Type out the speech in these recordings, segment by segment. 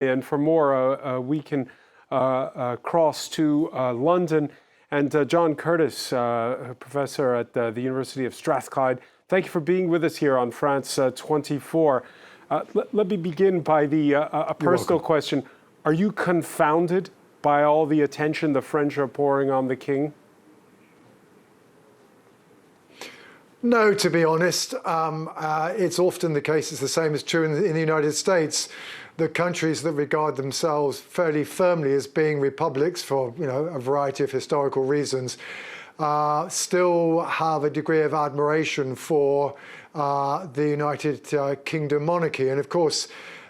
And for more, we can cross to London. And John Curtice, professor at the University of Strathclyde, thank you for being with us here on France 24. Let me begin by a personal question. Are you confounded by all the attention the French are pouring on the king? No, to be honest. It's often the case, it's the same as true in the United States. The countries that regard themselves fairly firmly as being republics for a variety of historical reasons still have a degree of admiration for the United Kingdom monarchy. And of course,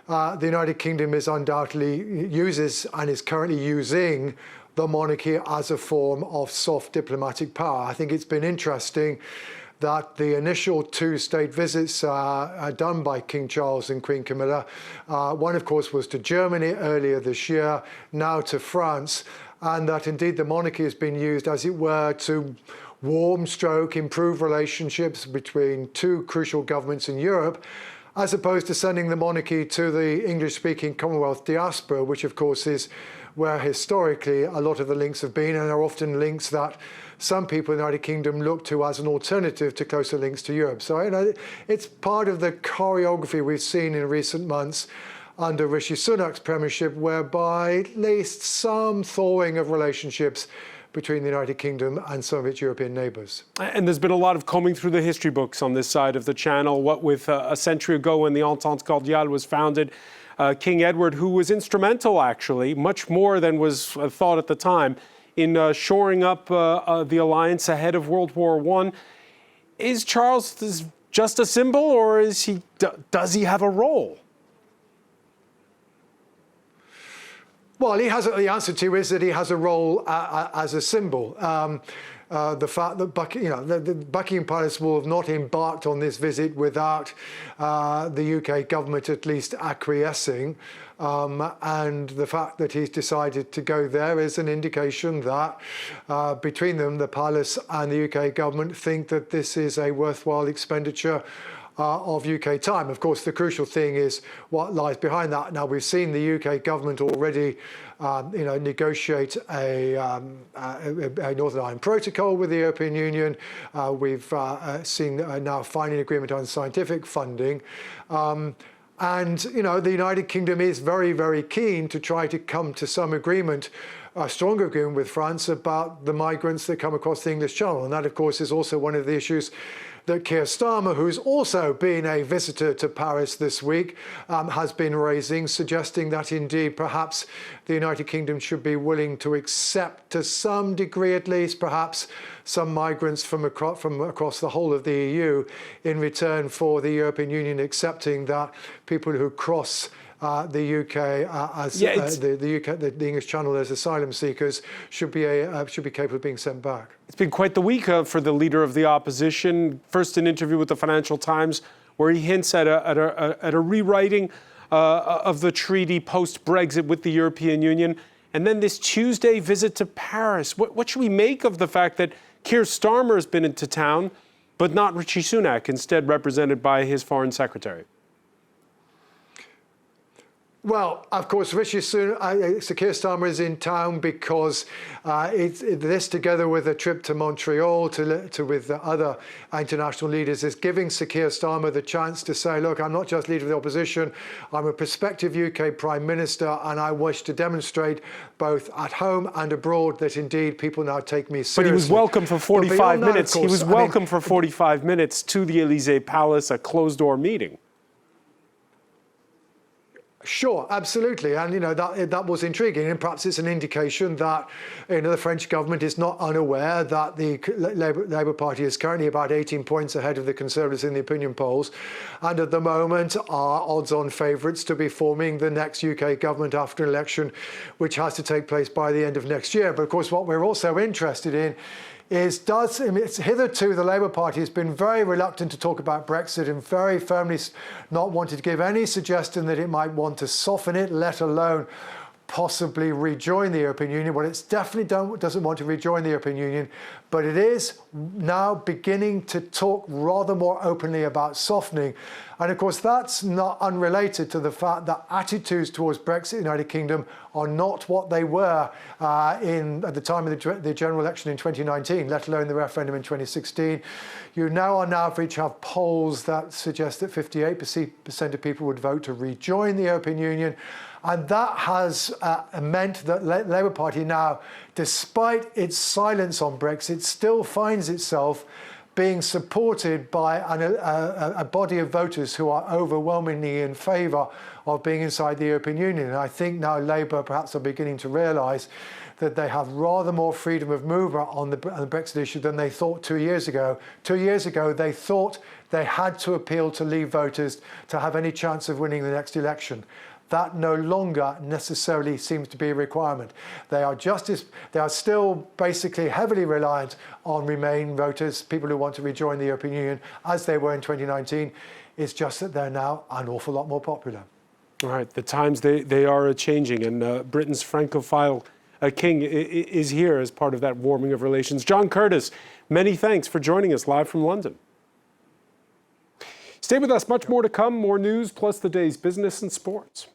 the United Kingdom is undoubtedly uses and is currently using the monarchy as a form of soft diplomatic power. I think it's been interesting that the initial two-state visits done by King Charles and Queen Camilla, one of course was to Germany earlier this year, now to France, and that indeed the monarchy has been used, as it were, to improve relationships between two crucial governments in Europe, as opposed to sending the monarchy to the English-speaking Commonwealth diaspora, which of course is where historically a lot of the links have been, and are often links that some people in the United Kingdom look to as an alternative to closer links to Europe. So it's part of the choreography we've seen in recent months under Rishi Sunak's premiership, whereby at least some thawing of relationships between the United Kingdom and some of its European neighbours. And there's been a lot of combing through the history books on this side of the channel. What with a century ago when the Entente Cordiale was founded, King Edward, who was instrumental actually, much more than was thought at the time, in shoring up the alliance ahead of World War I. Is Charles just a symbol, or does he have a role? Well, the answer to is that he has a role as a symbol. The fact that the Buckingham Palace will have not embarked on this visit without the UK government at least acquiescing, and the fact that he's decided to go there is an indication that between them, the Palace and the UK government think that this is a worthwhile expenditure of UK time. Of course, the crucial thing is what lies behind that. Now, we've seen the UK government already negotiate a Northern Ireland Protocol with the European Union. We've seen now finding an agreement on scientific funding. And the United Kingdom is very, very keen to try to come to some agreement, a stronger agreement with France about the migrants that come across the English Channel. And that, of course, is also one of the issues that Keir Starmer, who's also been a visitor to Paris this week, has been raising, suggesting that indeed perhaps the United Kingdom should be willing to accept, to some degree at least, perhaps some migrants from across the whole of the EU in return for the European Union accepting that people who cross the UK the English Channel as asylum seekers should be capable of being sent back. It's been quite the week for the leader of the opposition. First, an interview with the Financial Times where he hints at a rewriting of the treaty post-Brexit with the European Union, and then this Tuesday visit to Paris. What should we make of the fact that Keir Starmer has been into town, but not Rishi Sunak, instead represented by his foreign secretary? Well, of course, Rishi Sunak, Sir Keir Starmer is in town because this, together with a trip to Montreal with other international leaders, is giving Sir Keir Starmer the chance to say, look, I'm not just leader of the opposition, I'm a prospective UK Prime Minister, and I wish to demonstrate both at home and abroad that indeed people now take me seriously. But he was welcome for 45 minutes. He was welcome for 45 minutes to the Élysée Palace, a closed-door meeting. Sure, absolutely, and that was intriguing, and perhaps it's an indication that the French government is not unaware that the Labour Party is currently about 18 points ahead of the Conservatives in the opinion polls, and at the moment are odds-on favourites to be forming the next UK government after an election, which has to take place by the end of next year. But of course, what we're also interested in is hitherto the Labour Party has been very reluctant to talk about Brexit and very firmly not wanted to give any suggestion that it might want to soften it, let alone possibly rejoin the European Union. Well, it definitely doesn't want to rejoin the European Union, but it is now beginning to talk rather more openly about softening. And of course, that's not unrelated to the fact that attitudes towards Brexit in the United Kingdom are not what they were at the time of the general election in 2019, let alone the referendum in 2016. You now on average have polls that suggest that 58% of people would vote to rejoin the European Union. And that has meant that Labour Party now, despite its silence on Brexit, still finds itself being supported by a body of voters who are overwhelmingly in favour of being inside the European Union. And I think now Labour perhaps are beginning to realise that they have rather more freedom of movement on the Brexit issue than they thought 2 years ago. 2 years ago, they thought they had to appeal to Leave voters to have any chance of winning the next election. That no longer necessarily seems to be a requirement. They are still basically heavily reliant on Remain voters, people who want to rejoin the European Union, as they were in 2019. It's just that they're now an awful lot more popular. All right, the times they are changing, and Britain's Francophile king is here as part of that warming of relations. John Curtice, many thanks for joining us live from London. Stay with us, much more to come, more news, plus the day's business and sports.